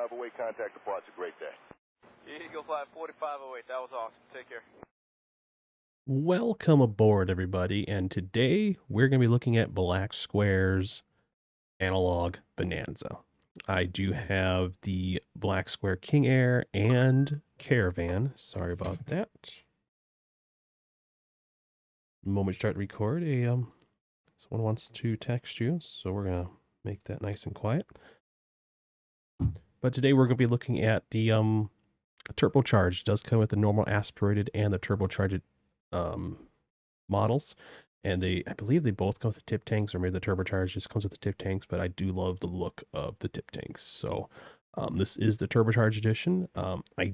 4508, contact departs. A great day. Eagle Flight 4508, that was awesome. Take care. Welcome aboard, everybody, and today we're going to be looking at Black Square's analog Bonanza. I do have the Black Square King Air and Caravan. Sorry about that. Moment to start to record. Someone wants to text you, so we're going to make that nice and quiet. But today we're going to be looking at the turbocharged. It does come with the normal aspirated and the turbocharged models, and I believe they both come with the tip tanks, or maybe the turbocharged just comes with the tip tanks, but I do love the look of the tip tanks. So this is the turbocharged edition. I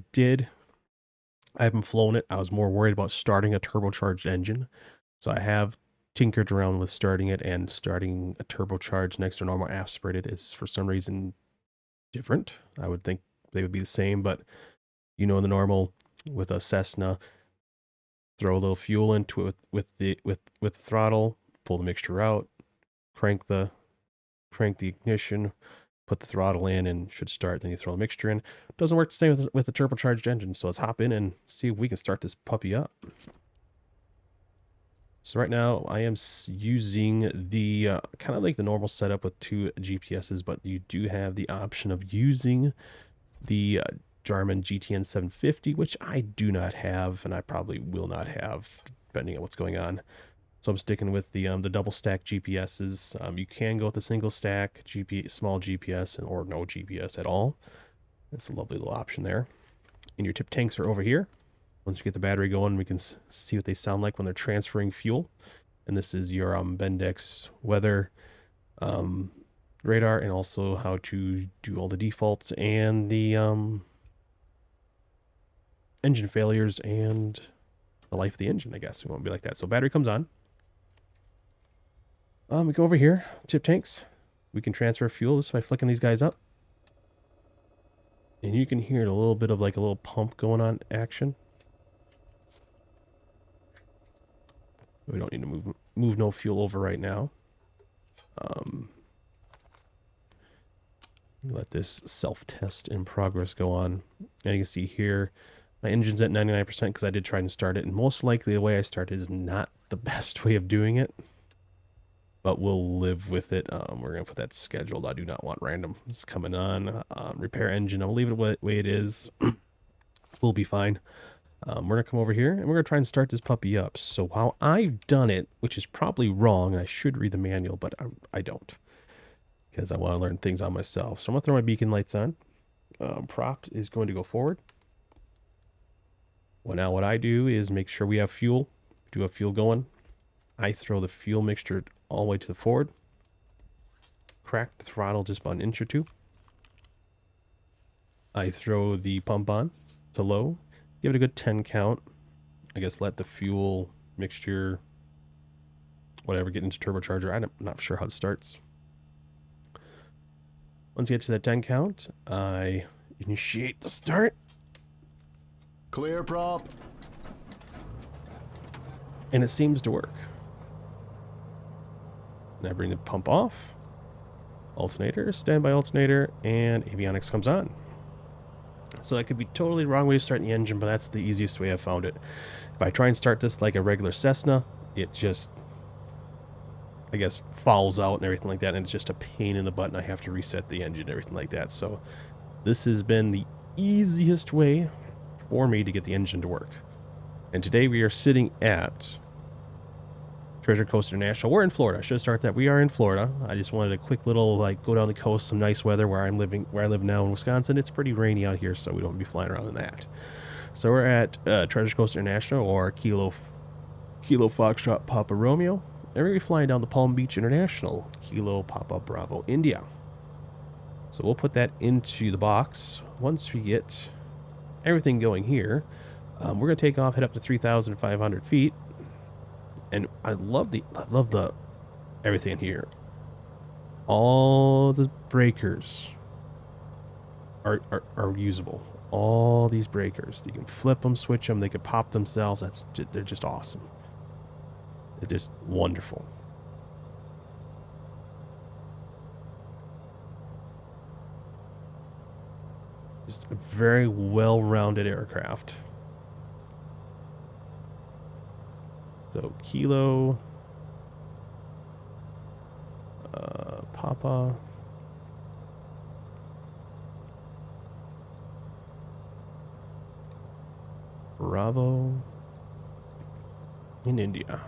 haven't flown it. I was more worried about starting a turbocharged engine, so I have tinkered around with starting it, and starting a turbocharged next to normal aspirated is for some reason different. I would think they would be the same, but you know, the normal with a Cessna, throw a little fuel into it with the throttle, pull the mixture out, crank the ignition, put the throttle in, and should start. Then you throw the mixture in. It doesn't work the same with the turbocharged engine. So let's hop in and see if we can start this puppy up. So right now I am using the kind of like the normal setup with 2 GPSs, but you do have the option of using the Jarman GTN 750, which I do not have, and I probably will not have, depending on what's going on. So I'm sticking with the double stack GPSs. You can go with a single stack small GPS or no GPS at all. That's a lovely little option there. And your tip tanks are over here. Once you get the battery going, we can see what they sound like when they're transferring fuel. And this is your Bendix weather radar, and also how to do all the defaults and the engine failures and the life of the engine, I guess. It won't be like that. So battery comes on. We go over here, tip tanks. We can transfer fuel just by flicking these guys up. And you can hear a little bit of like a little pump going on action. We don't need to move no fuel over right now. Let this self-test in progress go on. And you can see here, my engine's at 99% because I did try and start it. And most likely the way I started is not the best way of doing it. But we'll live with it. We're going to put that scheduled. I do not want randoms coming on. Repair engine. I'll leave it the way it is. We'll be fine. We're going to come over here, and we're going to try and start this puppy up. So while I've done it, which is probably wrong, and I should read the manual, but I don't, because I want to learn things on myself. So I'm going to throw my beacon lights on. Prop is going to go forward. Well, now what I do is make sure we have fuel. Do have fuel going. I throw the fuel mixture all the way to the forward. Crack the throttle just about an inch or two. I throw the pump on to low. Give it a good 10 count. I guess let the fuel mixture, whatever, get into turbocharger. I'm not sure how it starts. Once you get to that 10 count, I initiate the start. Clear prop. And it seems to work. Now bring the pump off. Alternator, standby alternator, and avionics comes on. So that could be totally the wrong way to start the engine, but that's the easiest way I've found it. If I try and start this like a regular Cessna, it just, I guess, fouls out and everything like that, and it's just a pain in the butt, and I have to reset the engine and everything like that. So this has been the easiest way for me to get the engine to work. And today we are sitting at Treasure Coast International. We're in Florida. I should start that. We are in Florida. I just wanted a quick little, like, go down the coast, some nice weather where I live now in Wisconsin. It's pretty rainy out here, so we don't be flying around in that. So we're at Treasure Coast International, or Kilo Foxtrot Papa Romeo. And we're going to be flying down to Palm Beach International, Kilo Papa Bravo India. So we'll put that into the box. Once we get everything going here, we're going to take off, head up to 3,500 feet. And I love the everything in here. All the breakers are usable. All these breakers, you can flip them, switch them, they could pop themselves. They're just awesome. They're just wonderful. Just a very well-rounded aircraft. So Kilo, Papa, Bravo, in India,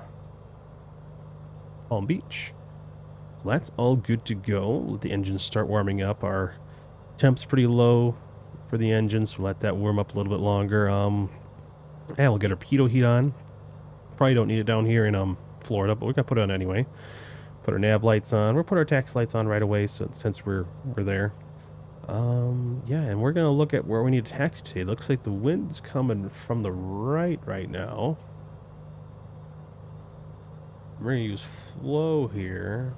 Palm Beach. So that's all good to go. Let the engines start warming up. Our temp's pretty low for the engines, so we'll let that warm up a little bit longer. And we'll get our pitot heat on. Probably don't need it down here in Florida, but we're gonna put it on anyway. Put our nav lights on. We'll put our taxi lights on right away, so since we're there. Yeah, and we're gonna look at where we need to taxi today. Looks like the wind's coming from the right now. We're gonna use flow here.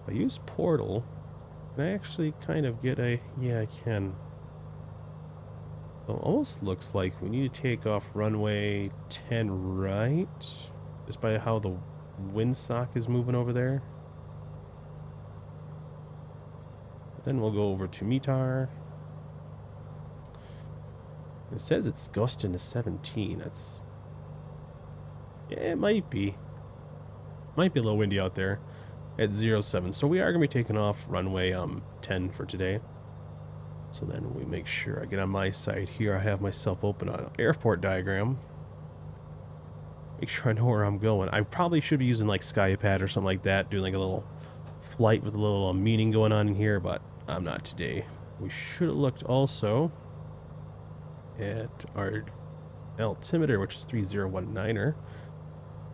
If I use portal, can I actually kind of get a... Yeah, I can. So it almost looks like we need to take off runway 10 right, just by how the windsock is moving over there. Then we'll go over to METAR. It says it's gusting to 17. That's... Yeah, it might be. Might be a little windy out there at 07. So we are going to be taking off runway 10 for today. So then we make sure I get on my side here. I have myself open on an airport diagram. Make sure I know where I'm going. I probably should be using like SkyPad or something like that, doing like a little flight with a little meaning going on in here, but I'm not today. We should have looked also at our altimeter, which is 3019er.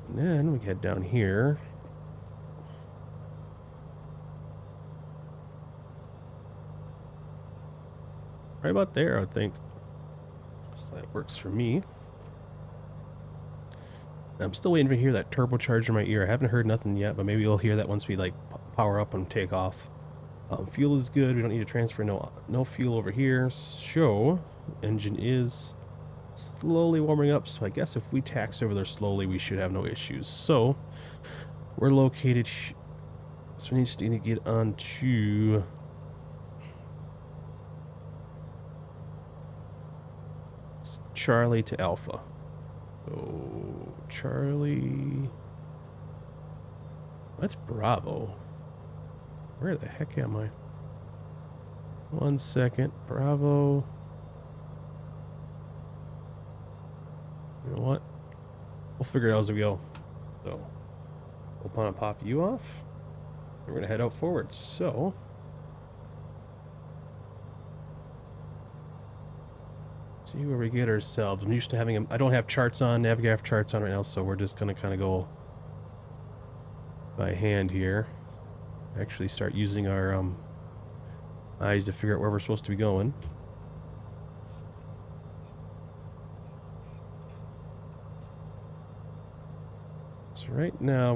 And then we head down here. Right about there, I think. So that works for me. I'm still waiting to hear that turbocharger in my ear. I haven't heard nothing yet, but maybe we'll hear that once we like power up and take off. Fuel is good. We don't need to transfer no fuel over here. So engine is slowly warming up. So I guess if we tax over there slowly, we should have no issues. So we're located. So we just need to get on to Charlie to Alpha. So Charlie. That's Bravo. Where the heck am I? 1 second. Bravo. You know what? We'll figure it out as we go. So we'll want to pop you off. We're going to head out forward. So see where we get ourselves. I'm used to having them. I don't have charts on, Navigraph charts on right now, so we're just going to kind of go by hand here. Actually start using our eyes to figure out where we're supposed to be going. So right now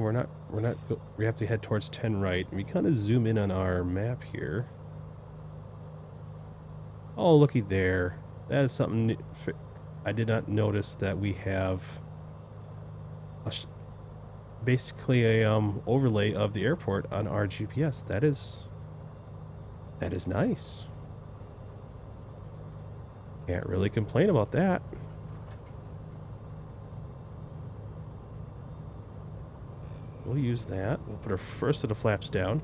we have to head towards 10 right. We kind of zoom in on our map here. Oh, looky there. That is something I did not notice, that we have basically a overlay of the airport on our GPS. That is nice. Can't really complain about that. We'll use that. We'll put our first set of flaps down.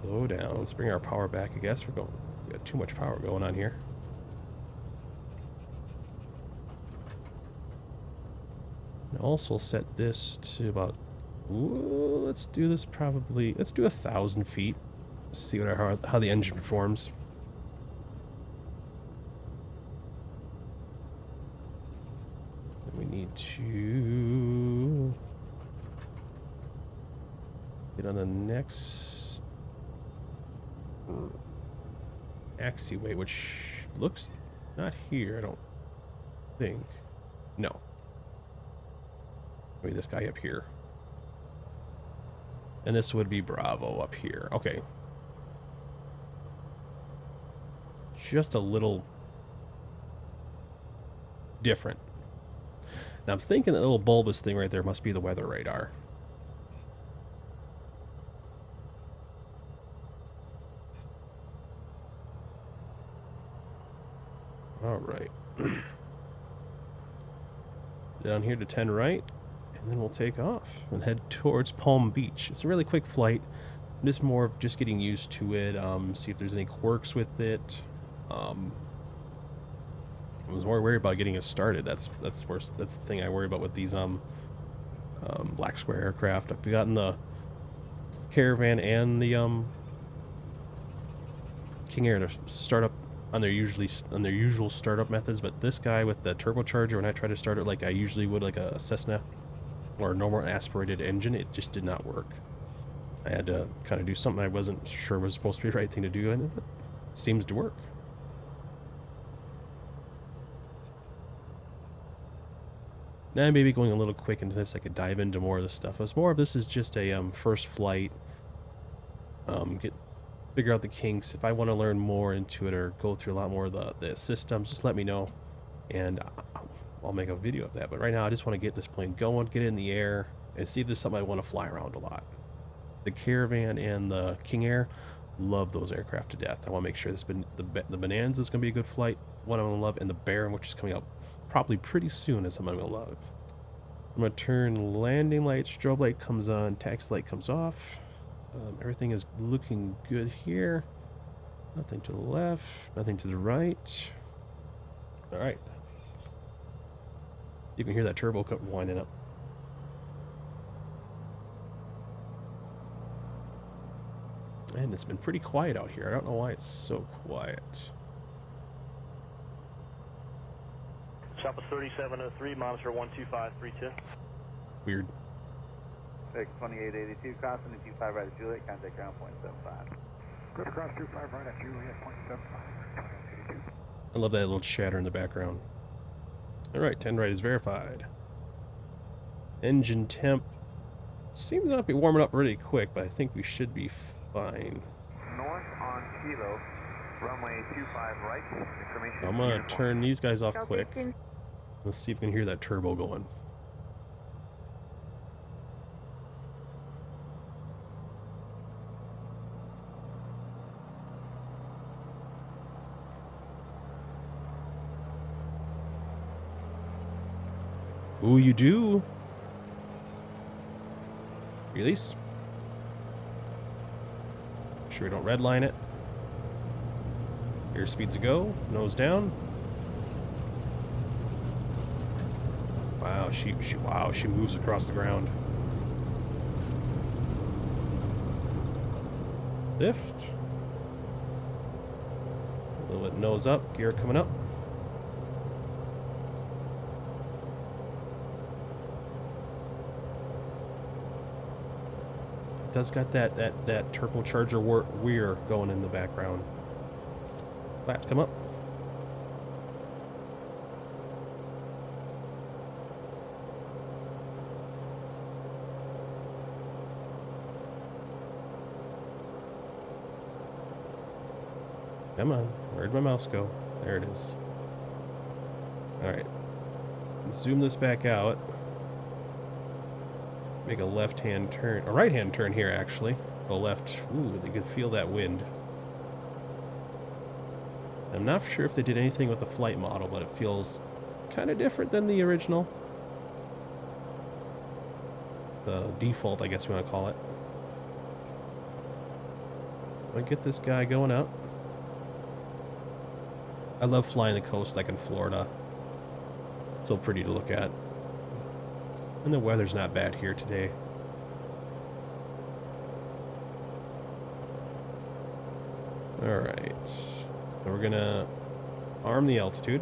Slow down. Let's bring our power back, I guess. We got too much power going on here. And also set this to about... Ooh, let's do this probably... Let's do 1,000 feet. See how the engine performs. We need to get on the next taxiway, which looks not here, I don't think. No. Maybe this guy up here. And this would be Bravo up here. Okay. Just a little different. Now I'm thinking that little bulbous thing right there must be the weather radar. Alright. Down here to 10 right, and then we'll take off and head towards Palm Beach. It's a really quick flight. Just more of just getting used to it, see if there's any quirks with it. I was more worried about getting it started. That's the thing I worry about with these Black Square aircraft. I've gotten the Caravan and the King Air to start up on their usual startup methods, but this guy with the turbocharger, when I try to start it like I usually would, like a Cessna or a normal aspirated engine, it just did not work. I had to kind of do something I wasn't sure was supposed to be the right thing to do, and it seems to work. Now maybe going a little quick into this, I could dive into more of this stuff. This is just a first flight. Figure out the kinks. If I want to learn more into it or go through a lot more of the systems, just let me know, and I'll make a video of that. But right now, I just want to get this plane going, get it in the air, and see if there's something I want to fly around a lot. The Caravan and the King Air, love those aircraft to death. I want to make sure the Bonanza is going to be a good flight, one I'm going to love, and the Baron, which is coming out probably pretty soon, is something I'm going to love. I'm going to turn landing light, strobe light comes on, taxi light comes off. Everything is looking good here. Nothing to the left, nothing to the right. All right. You can hear that turbo cup winding up. And it's been pretty quiet out here. I don't know why it's so quiet. Chopper 3703, monitor 12532. Weird. Take 2882, crossing the 25 right at Juliet, contact ground point 75. Good across 25 right at Juliet, point 75. I love that little chatter in the background. Alright, 10 right is verified. Engine temp seems not to be warming up really quick, but I think we should be fine. North on Kilo, runway 25 right. Information. I'm gonna turn these guys off quick. Let's see if we can hear that turbo going. Ooh, you do. Release. Make sure we don't redline it. Airspeed's a go. Nose down. Wow, she moves across the ground. Lift. A little bit nose up. Gear coming up. Does got that turbocharger weir going in the background. Flaps come up. Come on, where'd my mouse go? There it is. Alright. Zoom this back out. Make a left-hand turn, a right-hand turn here actually. The left, ooh, they could feel that wind. I'm not sure if they did anything with the flight model, but it feels kind of different than the original. The default, I guess we want to call it. I'm gonna get this guy going up. I love flying the coast like in Florida. It's so pretty to look at. And the weather's not bad here today. Alright. So we're gonna arm the altitude.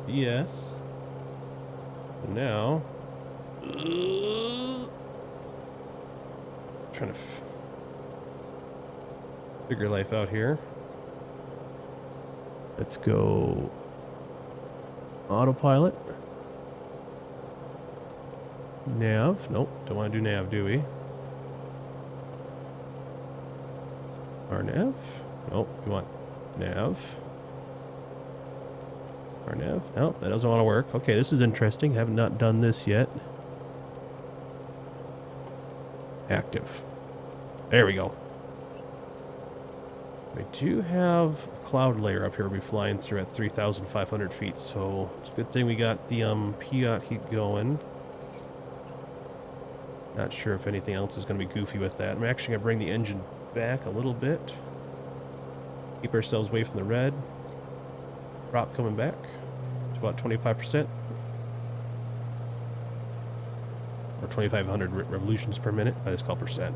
Yes. And now trying to figure life out here. Let's go autopilot. Nav. Nope, don't want to do nav, do we? RNAV. Nope, we want nav. RNAV. Nope, that doesn't want to work. Okay, this is interesting. Have not done this yet. Active. There we go. We do have a cloud layer up here we'll be flying through at 3,500 feet, so it's a good thing we got the Piot heat going. Not sure if anything else is going to be goofy with that. I'm actually going to bring the engine back a little bit. Keep ourselves away from the red. Prop coming back to about 25%. Or 2,500 revolutions per minute. I just call percent.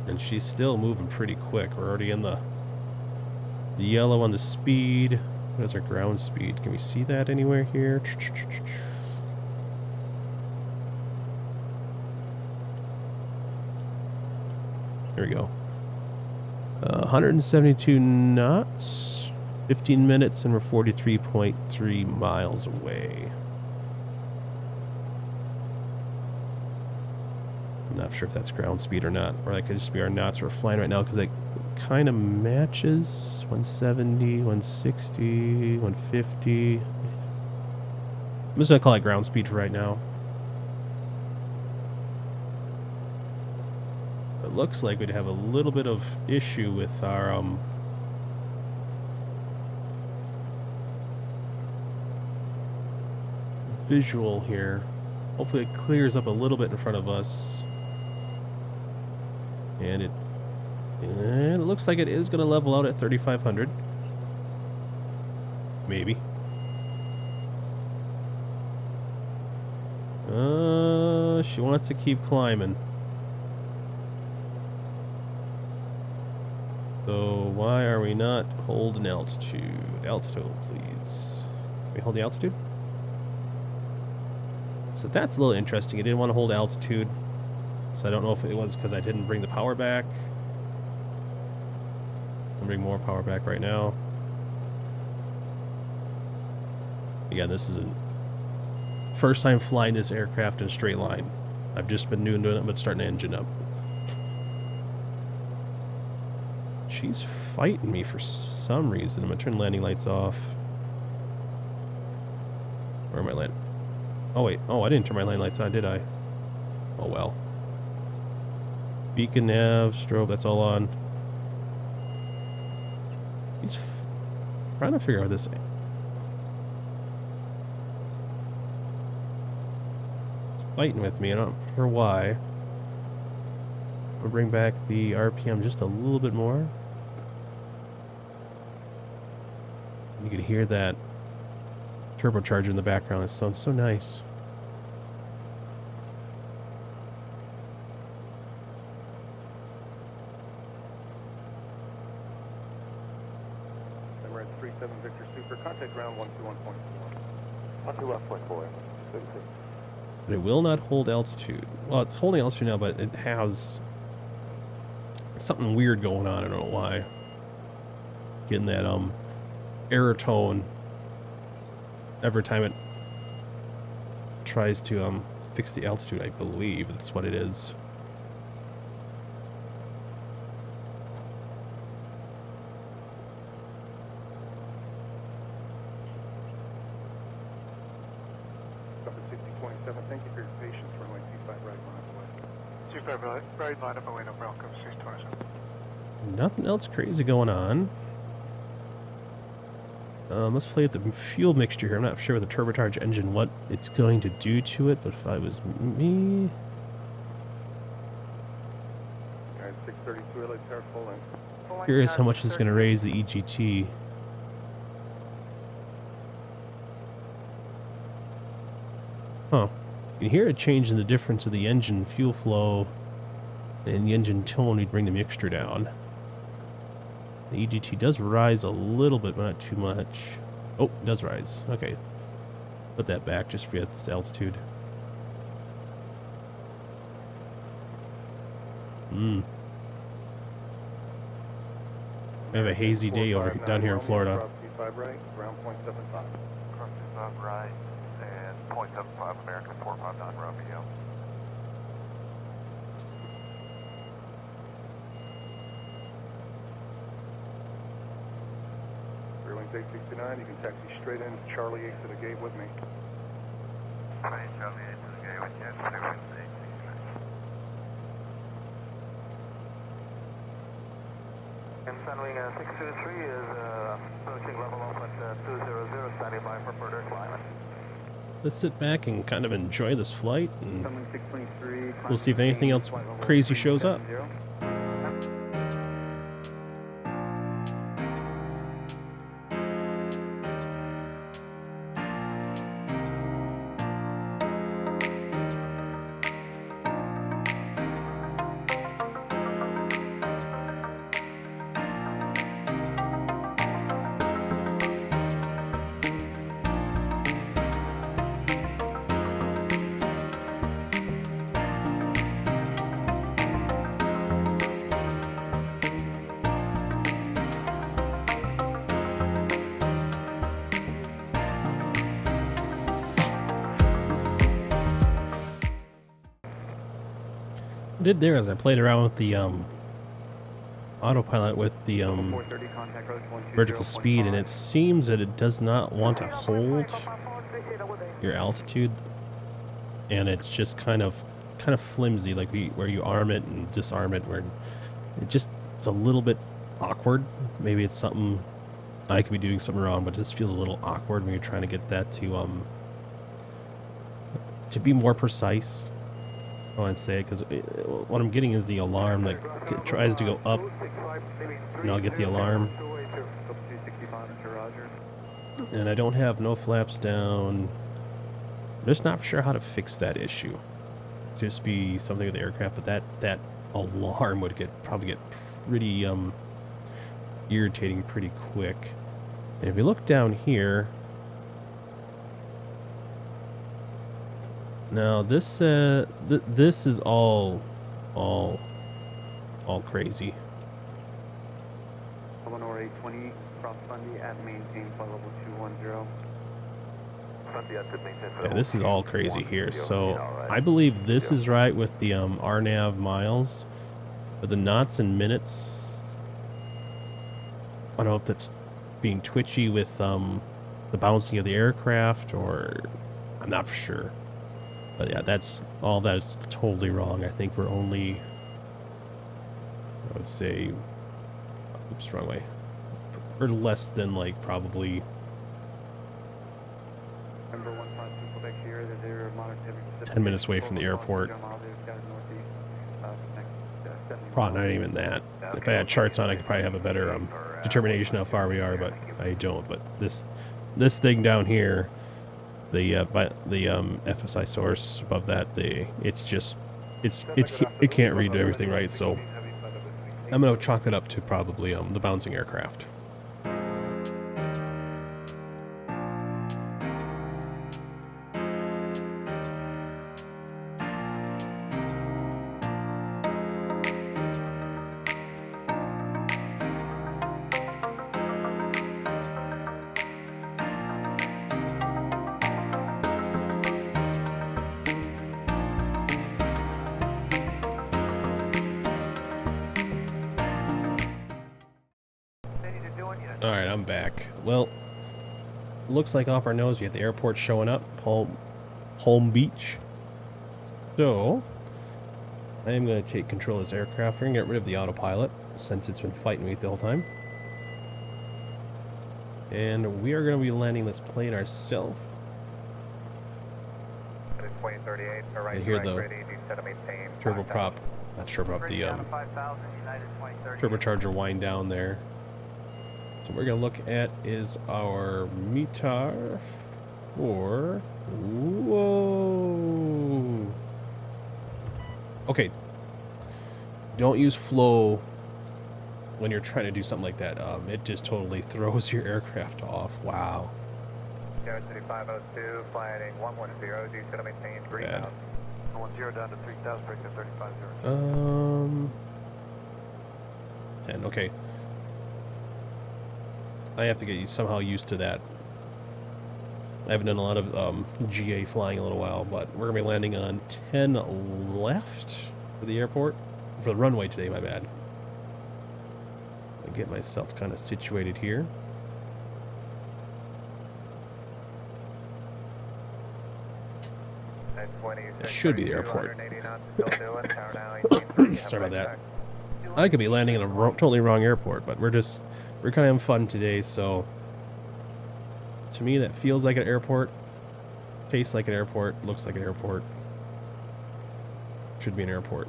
And she's still moving pretty quick. We're already in the yellow on the speed. What is our ground speed? Can we see that anywhere here? There we go. 172 knots, 15 minutes, and we're 43.3 miles away. I'm not sure if that's ground speed or not, or that could just be our knots we're flying right now, because it kind of matches 170, 160, 150. I'm just going to call it ground speed for right now. It looks like we'd have a little bit of issue with our visual here. Hopefully it clears up a little bit in front of us. And it looks like it is going to level out at 3,500. Maybe. She wants to keep climbing. So why are we not holding altitude? Altitude, please. Can we hold the altitude? So that's a little interesting. It didn't want to hold altitude. So I don't know if it was because I didn't bring the power back. I'm bring more power back right now. Again, this is a first time flying this aircraft in a straight line. I've just been doing it, but starting the engine up. She's fighting me for some reason. I'm gonna turn landing lights off. Where am I landing? Oh wait, oh I didn't turn my landing lights on, did I? Oh well. Beacon, nav, strobe, that's all on. He's trying to figure out this thing. He's fighting with me, I'm not sure why. We'll bring back the RPM just a little bit more. You can hear that turbocharger in the background. It sounds so nice. Emirates 37 Victor Super, contact ground 121.4. 121.4. But it will not hold altitude. Well, it's holding altitude now, but it has something weird going on. I don't know why. Getting that error tone every time it tries to fix the altitude. I believe that's what it is. Number 6027, thank you for your patience. Runway 25 right line away. 25 right line up away, no Bronco 627. Nothing else crazy going on. Let's play with the fuel mixture here. I'm not sure with the turbocharged engine what it's going to do to it, but if I was me... Alright, 632, let's start full in. Curious how much it's going to raise the EGT. Huh. You can hear a change in the difference of the engine fuel flow and the engine tone. We'd bring the mixture down. The EGT does rise a little bit, but not too much. Oh, it does rise. Okay. Put that back just for at this altitude. I have a hazy day down here in Florida. 25 right, ground 0.75. Cross 25 right and 0.75 American 459 Romeo. Wings 869, you can taxi straight in Charlie 8 to the gate with me. Charlie 8 to the gate with you, 869. And Sunwing 623 is approaching level off at 200, standing by for further climb. Let's sit back and kind of enjoy this flight, and Sunwing 623. we'll see if anything else crazy shows up. What I did there is I played around with the autopilot with the 430, contact approach 120.5. vertical speed, and it seems that it does not want to hold your altitude, and it's just kind of flimsy, like where you arm it and disarm it, where it's a little bit awkward. Maybe it's something I could be doing something wrong, but it just feels a little awkward when you're trying to get that to be more precise. I want to say, because what I'm getting is the alarm that tries to go up, and I'll get the alarm, and I don't have no flaps down. I'm just not sure how to fix that issue. Just be something with the aircraft, but that alarm would probably get pretty irritating pretty quick. And if you look down here, now this this is all crazy. Eleanor 820, cross Fundy at maintain flight level 210. Yeah, this is all crazy here. So I believe this is right with the RNAV miles, but the knots and minutes, I don't know if that's being twitchy with the bouncing of the aircraft, or I'm not for sure. But yeah, that's totally wrong. I think we're only, I would say, oops, wrong way, or less than like probably. Number 152 Quebec here, that they're monitoring 10 minutes away from the airport. Probably not even that. If I had charts on, I could probably have a better determination how far we are, but I don't. But this thing down here, the FSI source above that, it can't read everything right. So I'm gonna chalk that up to probably the bouncing aircraft. Alright, I'm back. Well, looks like off our nose we have the airport showing up, Palm Beach. So, I am going to take control of this aircraft. We're going to get rid of the autopilot, since it's been fighting me the whole time. And we are going to be landing this plane ourselves. I hear the turboprop, not turboprop, the turbocharger wind down there. So what we're going to look at is our METAR for... Whoa! Okay. Don't use flow when you're trying to do something like that. It just totally throws your aircraft off. Wow. City 502, flying 110, do you set a maintain 3,000? 10 down to 3,000, break to 35,000. 10, okay. I have to get somehow used to that. I haven't done a lot of GA flying in a little while, but we're going to be landing on 10 left for the airport. For the runway today, my bad. I'll get myself kind of situated here. That should be the airport. Sorry about that. I could be landing in a totally wrong airport, but we're kind of having fun today, so to me that feels like an airport, tastes like an airport, looks like an airport, should be an airport.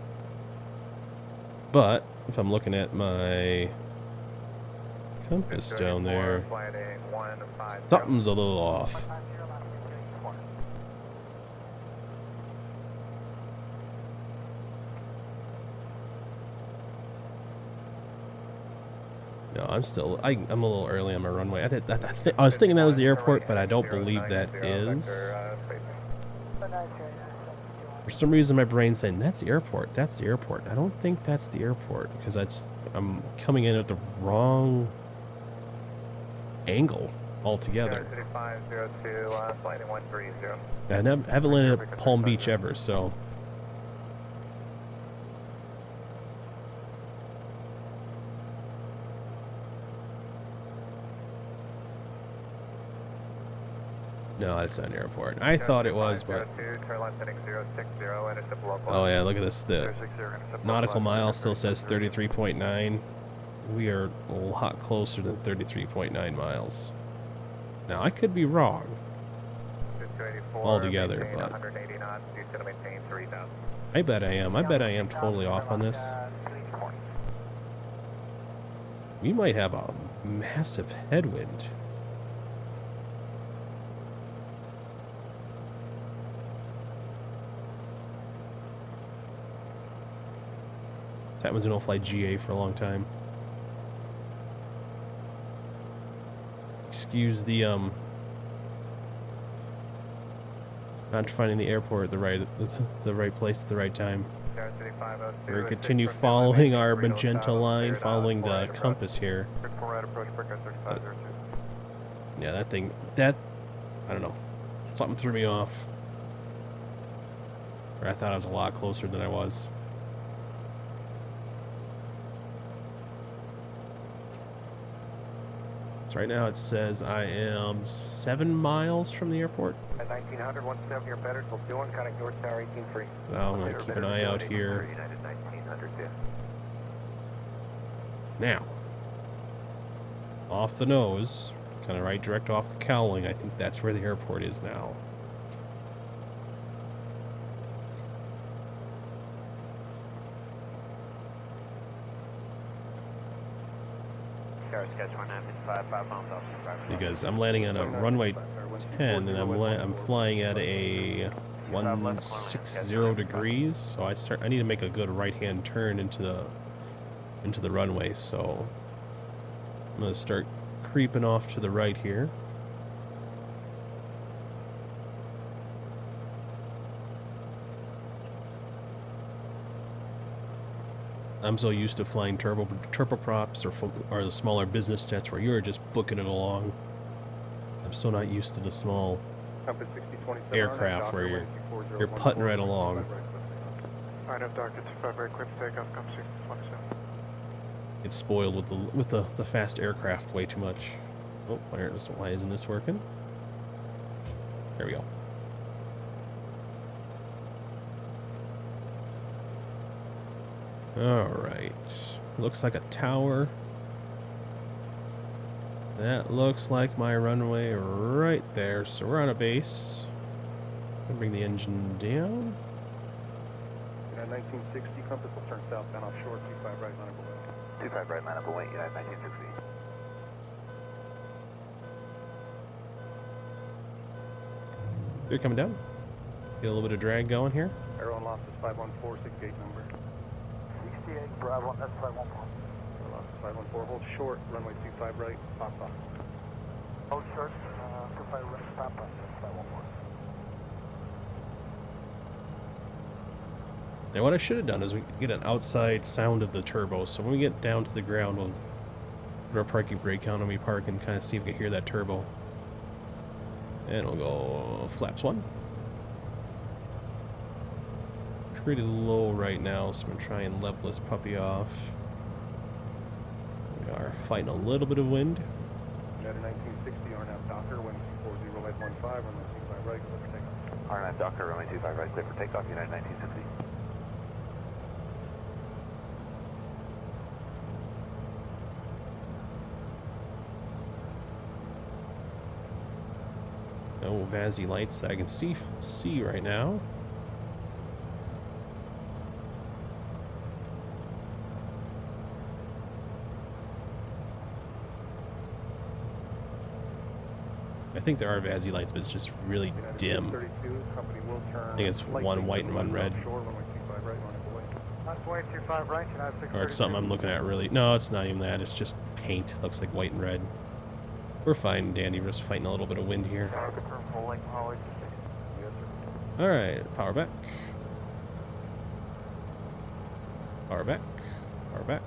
But if I'm looking at my compass down there, something's a little off. No, I'm a little early on my runway. I was thinking that was the airport, but I don't believe that is. For some reason, my brain's saying, that's the airport, that's the airport. I don't think that's the airport, because I'm coming in at the wrong angle altogether. I haven't landed at Palm Beach ever, so... No, it's not an airport. I thought it was, but... Oh yeah, look at this. The nautical mile still says 33.9. We are a lot closer than 33.9 miles. Now, I could be wrong altogether, but... I bet I am. I bet I am totally off on this. We might have a massive headwind. That was gonna fly GA for a long time. Excuse the not finding the airport at the right place at the right time. We're gonna continue following our magenta line, following the compass here. But, yeah, that I don't know. Something threw me off. Or I thought I was a lot closer than I was. Right now it says I am 7 miles from the airport. At 1900, 170 or better, till doing, kind of north tower 18-3. Well, I'm going to keep an eye out here. Now, off the nose, kind of right direct off the cowling, I think that's where the airport is now. Because I'm landing on a runway 10 and I'm flying at a 160 degrees, so I need to make a good right-hand turn into the runway. So I'm gonna start creeping off to the right here. I'm so used to flying turboprops or the smaller business jets where you're just booking it along. I'm so not used to the small aircraft where you're putting right along. Alright, up Doctor 25, very quick takeoff, come soon, 27. It's spoiled with the fast aircraft way too much. Oh, why isn't this working? There we go. Alright. Looks like a tower. That looks like my runway right there. So we're on a base. I'll bring the engine down. 1960 compass will turn southbound offshore, 25 right line up away. 25 right line up away, United 1960. You're coming down. Get a little bit of drag going here. Aero and loss is 514, 68 number. 68, Bravo, that's 514. Aero loss is 514, hold short, runway 25 right, pop off. Hold short, 25 right, pop off, that's 514. Now what I should have done is we get an outside sound of the turbo, so when we get down to the ground, we'll put our parking brake on and we park and kind of see if we can hear that turbo. And we'll go flaps 1. Pretty low right now, so I'm going to try and level this puppy off. We are fighting a little bit of wind. United 1960, RNAV Docker, wind 240 right 15, runway 25 right, clear for takeoff. RNAV Docker, runway 25 right, clear for takeoff, United 1960. No VASI lights that I can see right now. I think there are VASI lights, but it's just really dim. 32, company will turn I think it's one white and one red. offshore, runway 25 right, line up away. Runway 25 right, can I have 632? Or it's something I'm looking at really. No, it's not even that. It's just paint. Looks like white and red. We're fine, Danny. We're just fighting a little bit of wind here. Confirm full length haulage. Yes, sir. Alright, power back. Power back. Power back.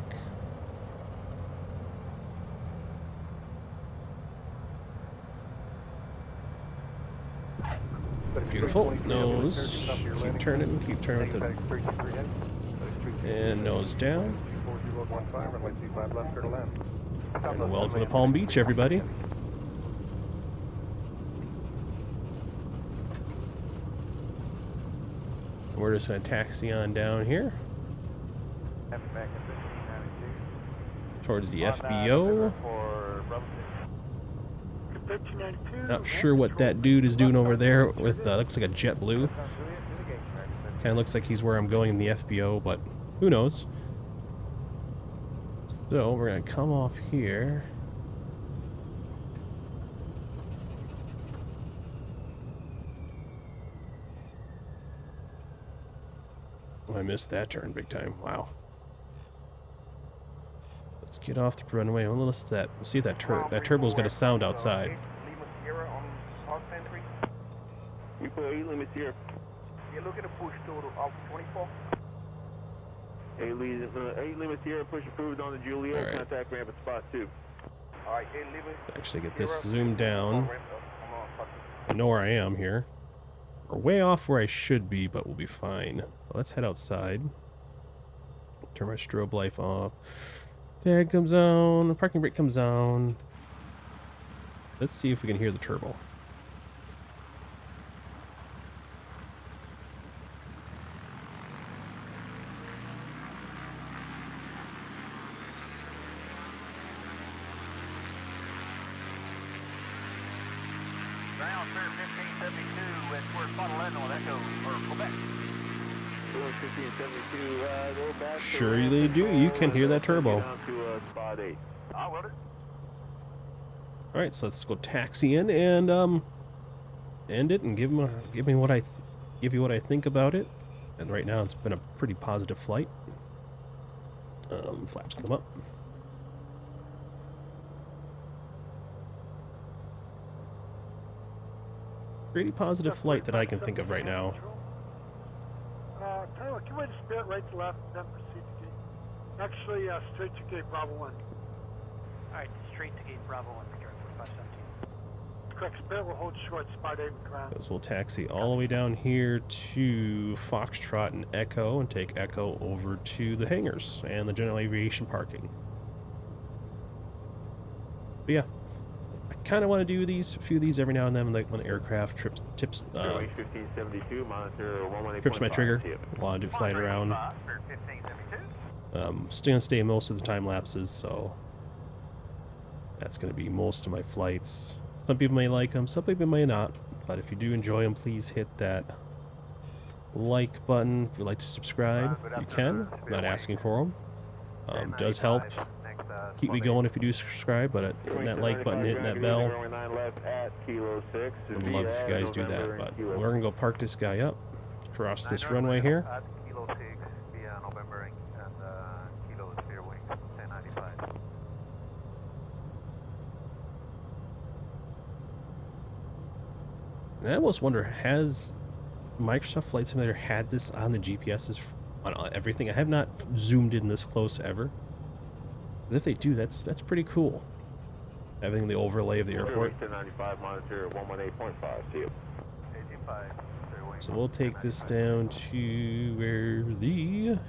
Beautiful. Nose. Keep turning. Keep turning with the... And nose down. And welcome to Palm Beach, everybody. We're just going to taxi on down here towards the FBO. Not sure what that dude is doing over there with looks like a jet blue. Kind of looks like he's where I'm going in the FBO, but who knows. So we're going to come off here. Oh, I missed that turn big time. Wow. Let's get off the runway. Well, let's see if that turbo's got a sound outside. You put 8 Lima Sierra. You're looking to push to Alpha 24? 8 Lima Sierra, push approved on the Juliet. All right. Contact ramp at spot 2. Alright, 8 Lima. Actually get this zoomed down. I know where I am here. We're way off where I should be, but we'll be fine. Let's head outside. Turn my strobe light off. Tag comes on. The parking brake comes on. Let's see if we can hear the turbo. Ground clear 1572 at Square Bonanza on Echo, or Quebec. 1572, go back. Sure they do. You can hear that turbo. Down to spot 8. I will. All right, so let's go taxi in and end it and give you what I think about it. And right now it's been a pretty positive flight. Flaps come up. Pretty positive flight that I can think of right now. Tyler, can we just spit right to left and then proceed to gate? Actually, straight to gate Bravo 1. Alright, straight to gate Bravo 1, Victor 4517. Correct, spit will hold short, spot 8 with ground. Because we'll taxi all the way down here to Foxtrot and Echo and take Echo over to the hangars and the general aviation parking. But yeah, I kind of want to do a few of these every now and then, like when the aircraft tips 1572, monitor 118.5. trips my trigger while I do flight around. Still gonna stay most of the time lapses, so that's gonna be most of my flights. Some people may like them, some people may not. But if you do enjoy them, please hit that like button. If you'd like to subscribe, you can. I'm not asking for them. Does help keep me going if you do subscribe, but hitting that like button, hitting that bell, I would love if you guys do that. But we're gonna go park this guy up across this runway here. Kilo 6 via November and Kilo Spear Wing 1095. And I almost wonder, has Microsoft Flight Simulator had this on the GPSs on everything? I have not zoomed in this close ever. Because if they do, that's pretty cool. Having the overlay of the airport. 1095, monitor 118.5. See you. 85. So we'll take this down to where the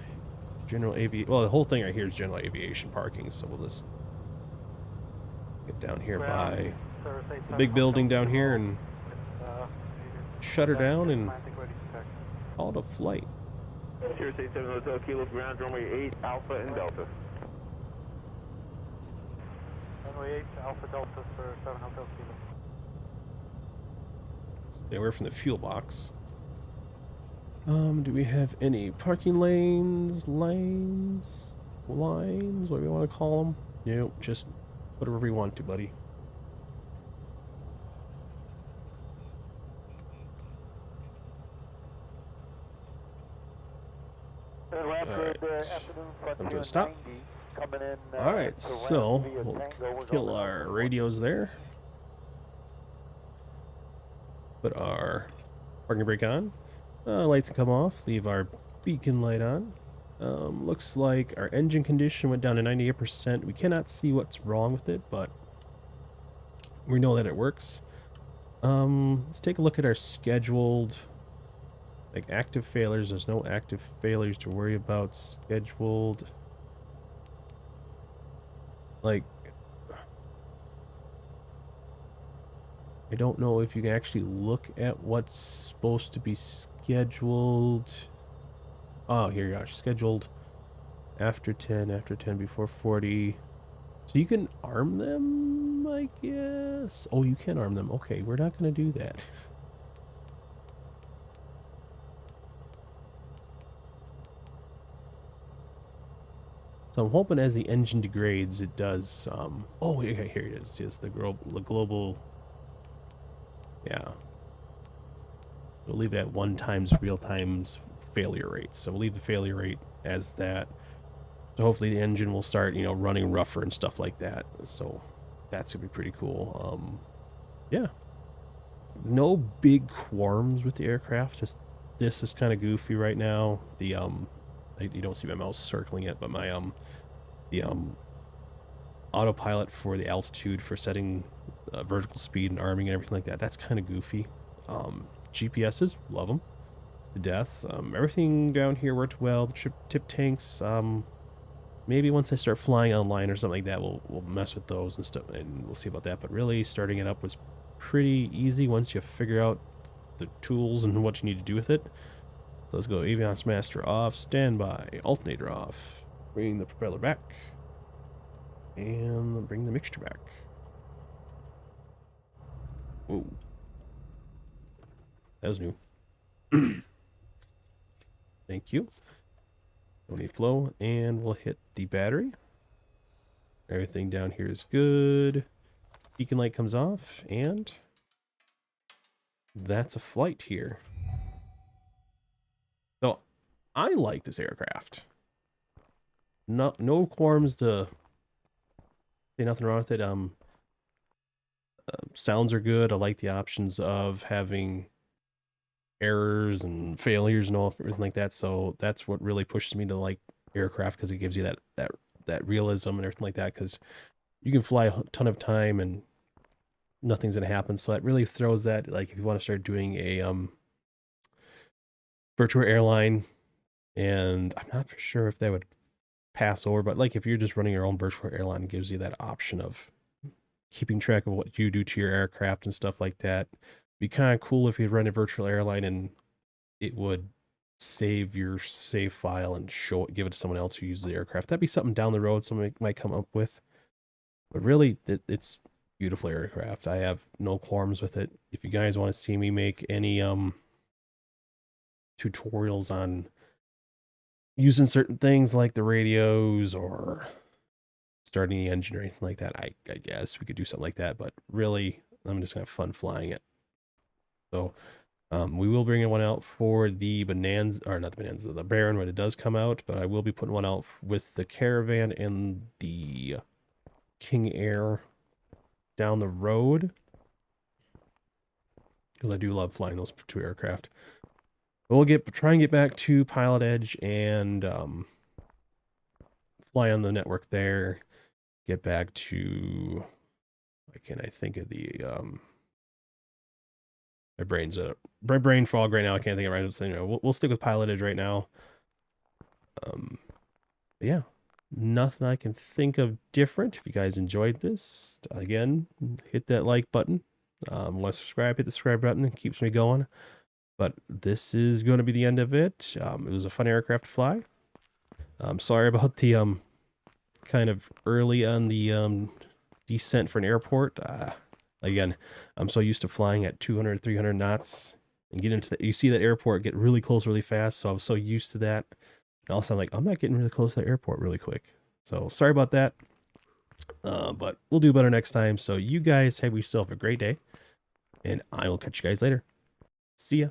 general aviation. Well, the whole thing right here is general aviation parking. So we'll just get down here by the big building down here and shut her down and call it a flight. Sierra 87 Hotel Kilo ground, runway 8, Alpha and Delta. Runway 8, Alpha Delta for 7 Hotel Kilo. Stay away from the fuel box. Do we have any parking lanes, lines, what do we want to call them? Nope, just whatever we want to, buddy. Come to a stop. Alright, so we'll kill our radios there. Put our parking brake on. Lights come off. Leave our beacon light on. Looks like our engine condition went down to 98%. We cannot see what's wrong with it, but we know that it works. Let's take a look at our scheduled, like, active failures. There's no active failures to worry about. Scheduled, like, I don't know if you can actually look at what's supposed to be scheduled. Oh, here you are. Scheduled after 10, before 40. So you can arm them, I guess? Oh, you can arm them. Okay, we're not going to do that. So I'm hoping as the engine degrades, it does... oh, okay, here it is. Yes, the global... Yeah. We'll leave that 1 times real times failure rate. So we'll leave the failure rate as that. So hopefully the engine will start, you know, running rougher and stuff like that. So that's gonna be pretty cool. Yeah. No big qualms with the aircraft. Just this is kind of goofy right now. The you don't see my mouse circling it, but my the autopilot for the altitude for setting vertical speed and arming and everything like that, that's kind of goofy. GPSs, love them to death. Everything down here worked well. The tip tanks, maybe once I start flying online or something like that, we'll mess with those and stuff, and we'll see about that. But really, starting it up was pretty easy once you figure out the tools and what you need to do with it. So let's go. Avionics master off, standby, alternator off, bring the propeller back, and bring the mixture back. Whoa. That was new. Thank you. No need flow, and we'll hit the battery. Everything down here is good. Beacon light comes off, and that's a flight here. So I like this aircraft. No qualms to say nothing wrong with it. Sounds are good. I like the options of having errors and failures and all everything like that. So that's what really pushes me to like aircraft, because it gives you that realism and everything like that. Because you can fly a ton of time and nothing's gonna happen. So that really throws that, like, if you want to start doing a virtual airline, and I'm not for sure if that would pass over, but like if you're just running your own virtual airline, it gives you that option of keeping track of what you do to your aircraft and stuff like that. Be kind of cool if you run a virtual airline and it would save your save file and give it to someone else who uses the aircraft. That'd be something down the road someone might come up with. But really, it's beautiful aircraft. I have no qualms with it. If you guys want to see me make any tutorials on using certain things like the radios or starting the engine or anything like that, I guess we could do something like that. But really, I'm just gonna have fun flying it. So we will bring one out for the Bonanza, or not the Bonanza, the Baron when it does come out, but I will be putting one out with the Caravan and the King Air down the road, because I do love flying those 2 aircraft. But we'll try and get back to Pilotedge and fly on the network there. Get back to, why can't I think of the my brain fog right now. I can't think of it right. So, you know, we'll stick with Pilotedge right now. Yeah, nothing I can think of different. If you guys enjoyed this, again, hit that like button. Want to subscribe, hit the subscribe button. It keeps me going. But this is going to be the end of it. It was a fun aircraft to fly. I'm sorry about the kind of early on the descent for an airport. Again, I'm so used to flying at 200, 300 knots and get into the, you see that airport get really close really fast. So I was so used to that. And also I'm like, I'm not getting really close to the airport really quick. So sorry about that. But we'll do better next time. So you guys have yourself a great day, and I will catch you guys later. See ya.